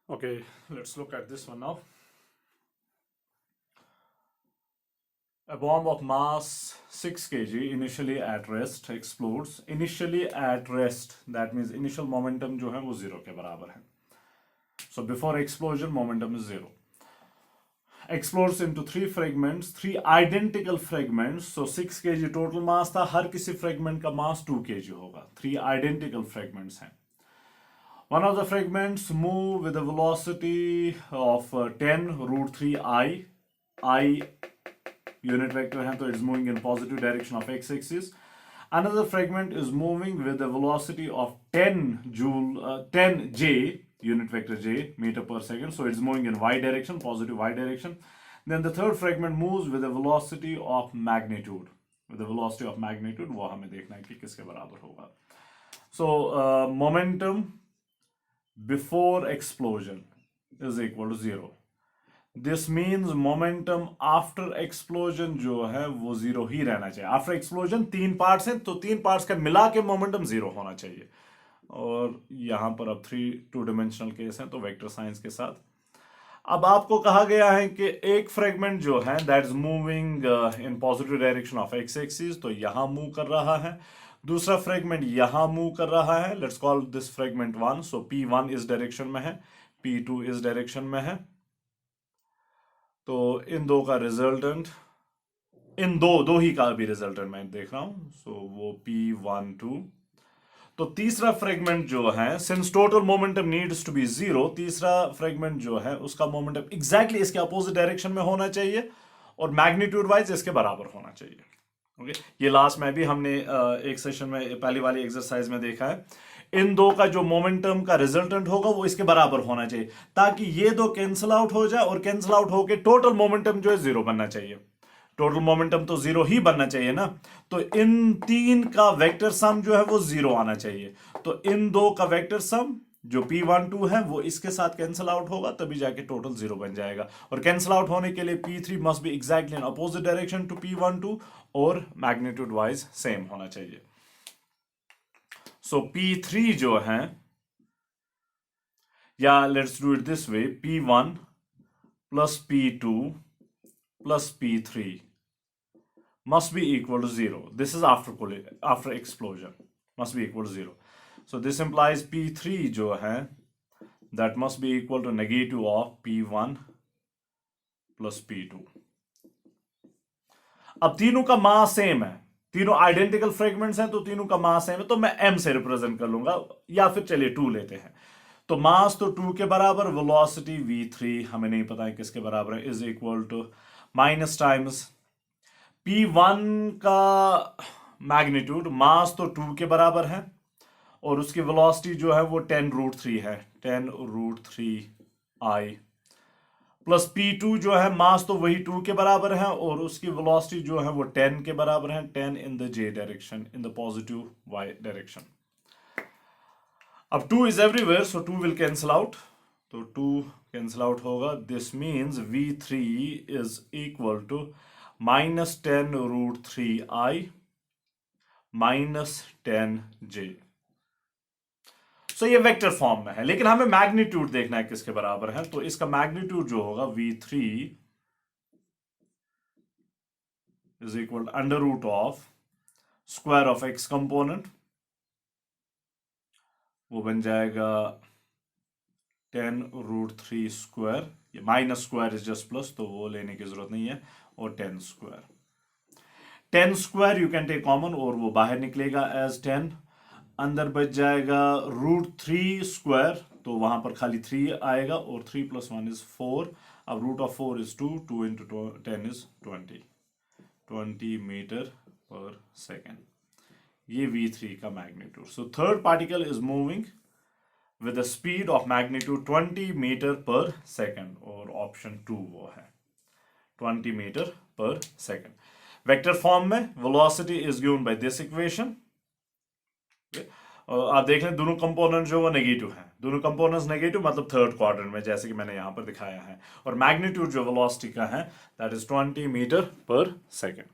Okay, let's look at this one now. A bomb of mass 6 kg initially at rest explodes. Initially at rest, that means initial momentum जो है वो 0 के बराबर है. So before explosion, momentum is 0. Explodes into 3 fragments, 3 identical fragments. So 6 kg total mass था, हर किसी fragment का mass 2 kg होगा. 3 identical fragments हैं. One of the fragments move with a velocity of 10 root 3 I. I unit vector है तो it's moving in positive direction of x-axis. Another fragment is moving with a velocity of 10 j unit vector j meter per second, so it's moving in y direction, positive y direction. Then the third fragment moves with a velocity of magnitude. With the velocity of magnitude वो हमें देखना है कि किसके बराबर होगा. So momentum before explosion is equal to 0. This means momentum after explosion जो है वो 0 ही रहना चाहिए. After explosion 3 parts हैं तो 3 parts का मिला के momentum 0 होना चाहिए. और यहाँ पर अब 2 dimensional केस हैं तो वेक्टर साइंस के साथ. अब आपको कहा गया है कि एक फ्रेगमेंट जो है that is moving in positive direction of x axis, तो यहां मूव कर रहा है. दूसरा फ्रेगमेंट यहां मूव कर रहा है. Let's call this fragment 1. So P1 इस डायरेक्शन में है, P2 इस डायरेक्शन में है. तो इन दो का रिजल्टेंट, इन दो ही का भी रिजल्टेंट मैं देख रहा हूं. सो वो P12. तो तीसरा फ्रेगमेंट जो है, since total momentum needs to be 0, तीसरा फ्रेगमेंट जो है उसका मोमेंटम एग्जैक्टली इसके अपोजिट डायरेक्शन में होना चाहिए और मैग्नीट्यूड वाइज इसके बराबर होना चाहिए. ओके, ये लास्ट में भी हमने एक सेशन में पहली वाली एक्सरसाइज में देखा है. इन दो का जो मोमेंटम का रिजल्टेंट होगा वो इसके बराबर होना चाहिए ताकि ये दो कैंसिल आउट हो जाए और कैंसिल आउट होके टोटल मोमेंटम जो है 0 बनना चाहिए. टोटल मोमेंटम तो 0 ही बनना चाहिए ना. तो इन तीन का वेक्टर सम जो है वो 0 आना चाहिए. तो इन दो का वेक्टर सम जो P12 है वो इसके साथ कैंसिल आउट होगा, तभी जाके टोटल 0 बन जाएगा. और कैंसिल आउट होने के लिए P3 must be exactly in opposite direction to P12 और मैग्नीट्यूड वाइज सेम होना चाहिए. सो P3 जो है, या let's do it this way, P1 plus P2 plus P3 must be equal to 0. This is after explosion. Must be equal to 0. So this implies P3 जो है that must be equal to negative of P1 plus P2. अब तीनों का mass same है, तीनों identical fragments हैं तो तीनों का मास सेम है, तो मैं m से रिप्रेजेंट कर लूंगा, या फिर चलिए 2 लेते हैं. तो मास तो 2 के बराबर, वेलोसिटी v3 हमें नहीं पता है किसके बराबर है, is equal to minus times P1 का मैग्नीट्यूड, मास तो 2 के बराबर है और उसकी वेलोसिटी जो है वो 10 रूट 3 है, 10 रूट 3 I, प्लस P2 जो है मास तो वही 2 के बराबर है और उसकी वेलोसिटी जो है वो 10 के बराबर है, 10 in the J direction, in the positive Y direction. अब 2 is everywhere so 2 will cancel out, तो 2 कैंसिल आउट होगा. This means V3 is equal to minus 10 root 3 I minus 10 J. So ये वेक्टर फॉर्म में है, लेकिन हमें magnitude देखना है किसके बराबर है. तो इसका मैग्नीट्यूड जो होगा V3 is equal under root of square of x component, वो बन जाएगा 10 रूट 3 स्क्वायर, ये minus square is just plus तो वो लेने की जरूरत नहीं है, और 10 square. 10 square you can take common और वो बाहर निकलेगा एज 10. अंदर बच जाएगा रूट 3 स्क्वायर, तो वहां पर खाली 3 आएगा और 3 प्लस 1 इज 4. अब root of 4 is 2, 2 into 10 is 20 meter पर सेकेंड. ये V3 का मैग्नीट्यूड. So third particle is moving with a speed of magnitude 20 meter per second, और ऑप्शन 2 वो है 20 meter per second. Vector form में velocity is given by this equation. आप देख लें दोनों कंपोनेंट जो वो नेगेटिव हैं, दोनों कंपोनेंट्स नेगेटिव मतलब थर्ड क्वाड्रेंट में, जैसे कि मैंने यहां पर दिखाया है. और मैग्नीट्यूड जो वेलोसिटी का है दैट इज 20 मीटर पर सेकेंड.